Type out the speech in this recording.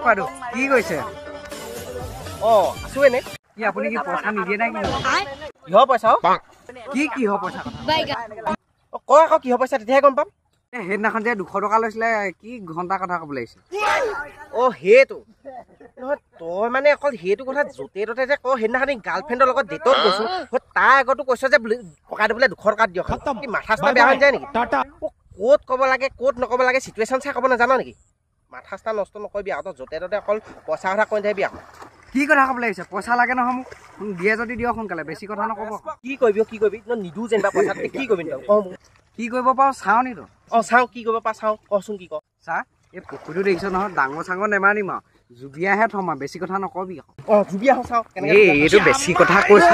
পাৰো কি কৈছে আছো এনে কি আপুনি কি পইচা নিদিয়ে নাই কিহৰ পইচা কিহৰ পইচা কয় আকৌ কিহৰ পইচা তেতিয়াহে গম পাম সেইদিনাখন যে 200 টকা লৈছিলে কি ঘণ্টা কথা ক'ব লাগিছে সেইটো নহয় তই মানে অকল সেইটো কথা য'তে ত'তে যে কওঁ সেইদিনাখন গাৰ্লফ্ৰেণ্ডৰ লগত ডেটত গৈছো তাৰ আগতো কৈছ যে ককাই বোলে 200 টকা দিয়ক কি মাথা চাথা বেয়া হৈ যায় নেকি ক'ত ক'ব লাগে ক'ত নক'ব লাগে চিটুৱেশ্যন চাই ক'ব নাজানো নেকি মাথা চাথা নষ্ট নকৰিবি আকৌ তই য'তে ত'তে অকল পইচা কথা কৈ থাকিবি আকৌ কি কথা ক'ব লাগিছে পইচা লাগে নহয় মোক দিয়ে যদি দিয়ক সোনকালে বেছি কথা নক'ব কি কৰিবি তই নিদো যেনিবা পইচা কি কৰিবি তই কওঁ মোক কি কৰিব পাৰো চাওঁ নি তই চাওঁ কি কৰিব পাৰ চাওঁ কচোন কি ক চা এই পুখুৰীটো দেখিছ নহয় ডাঙৰ চাঙৰ নেমাৰিম আৰু জুবিয়াহে থম আৰু বেছি কথা নকবি জুবিয়া চাওঁ এইটো বেছি কথা কৈছ